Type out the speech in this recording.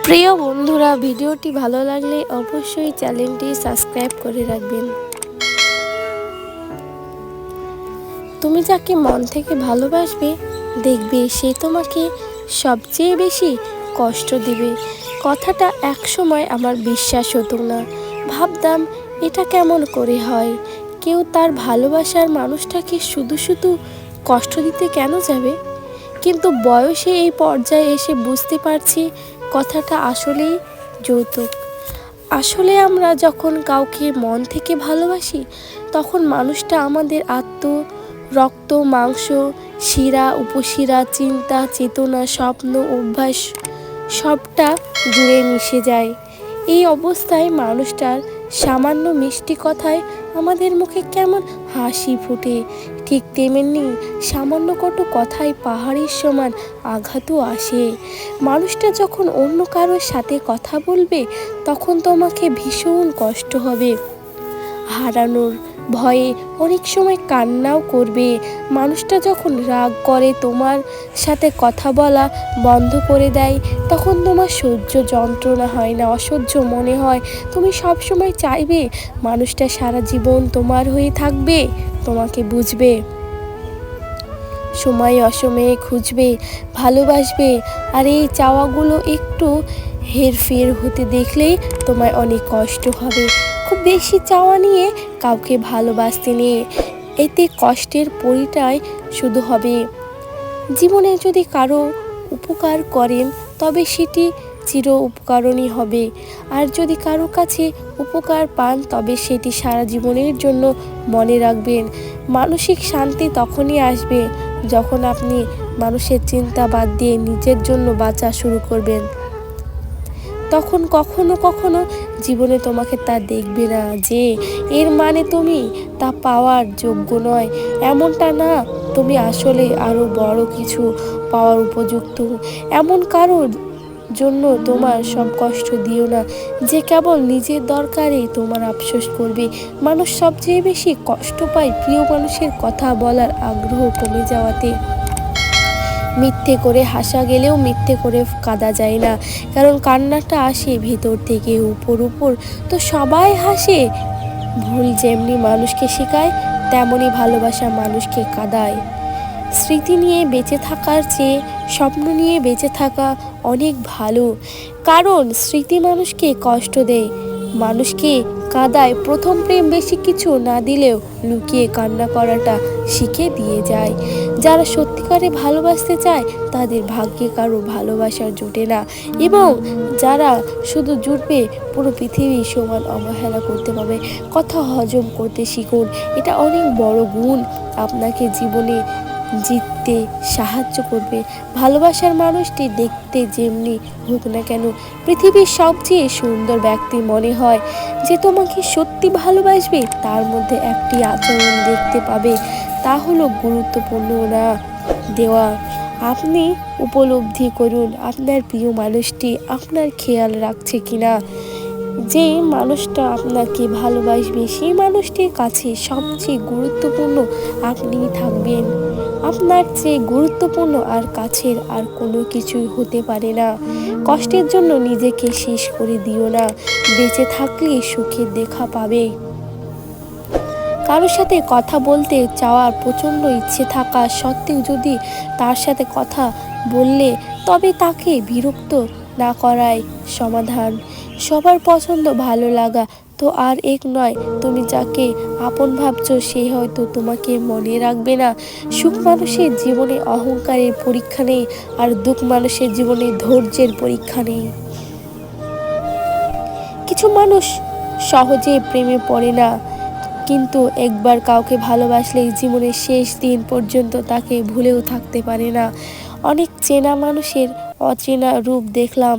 প্রিয় বন্ধুরা, ভিডিওটি ভালো লাগলে অবশ্যই চ্যানেলটি সাবস্ক্রাইব করে রাখবেন। তুমি যাকে মন থেকে ভালোবাসবে, দেখবে সে তোমাকে সবচেয়ে বেশি কষ্ট দেবে। কথাটা একসময় আমার বিশ্বাস হতো না। ভাবতাম এটা কেমন করে হয়, কেউ তার ভালোবাসার মানুষটাকে শুধু শুধু কষ্ট দিতে কেন যাবে। কিন্তু বয়সে এই পর্যায়ে এসে বুঝতে পারছি কথাটা আসলেই যৌতুক। আসলে আমরা যখন কাউকে মন থেকে ভালোবাসি, তখন মানুষটা আমাদের রক্ত, মাংস, শিরা উপশিরা, চিন্তা, চেতনা, স্বপ্ন, অভ্যাস সবটা জুড়ে মিশে যায়। এই অবস্থায় মানুষটার সামান্য মিষ্টি কথায় আমাদের মুখে কেমন হাসি ফোটে, ঠিক তেমনি সামান্য কটু কথায় পাহাড়ের সমান আঘাতও আসে। মানুষটা যখন অন্য কারোর সাথে কথা বলবে, তখন তোমাকে ভীষণ কষ্ট হবে। হারানোর ভয়ে অনেক সময় কান্নাও করবে। মানুষটা যখন রাগ করে তোমার সাথে কথা বলা বন্ধ করে দেয়, তখন তোমার সহ্য যন্ত্রণা হয় না, অসহ্য মনে হয়। তুমি সব সময় চাইবে মানুষটা সারা জীবন তোমার হয়ে থাকবে, তোমাকে বুঝবে, সময় অসময়ে খুঁজবে, ভালোবাসবে। আর এই চাওয়াগুলো একটু হেরফের হতে দেখলেই তোমার অনেক কষ্ট হবে। খুব বেশি চাওয়া নিয়ে কাউকে ভালোবাসতে নেই, এতে কষ্টের পরিচয় শুধু হবে। জীবনে যদি কারো উপকার করেন, তবে সেটি চির উপকারণই হবে। আর যদি কারো কাছে উপকার পান, তবে সেটি সারা জীবনের জন্য মনে রাখবেন। মানসিক শান্তি তখনই আসবে যখন আপনি মানুষের চিন্তা বাদ দিয়ে নিজের জন্য বাঁচা শুরু করবেন। তখন কখনো কখনো জীবনে তোমাকে তা দেখবে না যে এর মানে তুমি তা পাওয়ার যোগ্য নয়, এমনটা না। তুমি আসলে আরও বড় কিছু পাওয়ার উপযুক্ত। এমন কারোর জন্য তোমার সব কষ্ট দিও না, যে কেবল নিজের দরকারে তোমার আফসোস করবে। মানুষ সবচেয়ে বেশি কষ্ট পায় প্রিয় মানুষের কথা বলার আগ্রহ কমে যাওয়াতে। মিথ্যে করে হাসা গেলেও মিথ্যে করে কাঁদা যায় না, কারণ কান্নাটা আসে ভেতর থেকে। উপর তো সবাই হাসে। ভুল যেমনি মানুষকে শেখায়, তেমনি ভালোবাসা মানুষকে কাঁদায়। স্মৃতি নিয়ে বেঁচে থাকার চেয়ে স্বপ্ন নিয়ে বেঁচে থাকা অনেক ভালো, কারণ স্মৃতি মানুষকে কষ্ট দেয়, মানুষকে কাঁদায়। প্রথম প্রেম বেশি কিছু না দিলেও লুকিয়ে কান্না করাটা শিখে দিয়ে যায়। যারা সত্যিকারে ভালোবাসতে চায়, তাদের ভাগ্যে কারো ভালোবাসার জোটে না, এবং যারা শুধু জুটবে, পুরো পৃথিবী সমান অবহেলা করতে পাবে। কথা হজম করতে শিখুন, এটা অনেক বড় গুণ, আপনাকে জীবনে জিততে সাহায্য করবে। ভালোবাসার মানুষটি দেখতে যেমনি হোক না কেন, পৃথিবীর সবচেয়ে সুন্দর ব্যক্তি মনে হয়। যে তোমাকে সত্যি ভালোবাসবে, তার মধ্যে একটি আচরণ দেখতে পাবে, তা হলো গুরুত্বপূর্ণ না দেওয়া। আপনি উপলব্ধি করুন আপনার প্রিয় মানুষটি আপনার খেয়াল রাখছে কিনা। যে মানুষটা আপনাকে ভালোবাসবে, সেই মানুষটির কাছে সবচেয়ে গুরুত্বপূর্ণ আপনিই থাকবেন। আপনার চেয়ে গুরুত্বপূর্ণ আর কাছের আর কোনো কিছুই হতে পারে না। কষ্টের জন্য নিজেকে শেষ করে দিও না, বেঁচে থাকলে সুখের দেখা পাবে। কারোর সাথে কথা বলতে চাওয়ার প্রচণ্ড ইচ্ছে থাকা সত্ত্বেও যদি তার সাথে কথা বললে, তবে তাকে বিরক্ত না করাই সমাধান। সবার পছন্দ ভালো লাগা তো আর এক নয়। তুমি যাকে আপন ভাবছো, সে হয়তো তোমাকে মনে রাখবে না। সুখ মানুষের জীবনে অহংকারের পরীক্ষা নেই, আর দুঃখ মানুষের জীবনে ধৈর্যের পরীক্ষা নেই। কিছু মানুষ সহজে প্রেমে পড়ে না, কিন্তু একবার কাউকে ভালোবাসলেই জীবনের শেষ দিন পর্যন্ত তাকে ভুলেও থাকতে পারে না। অনেক চেনা মানুষের অচেনা রূপ দেখলাম,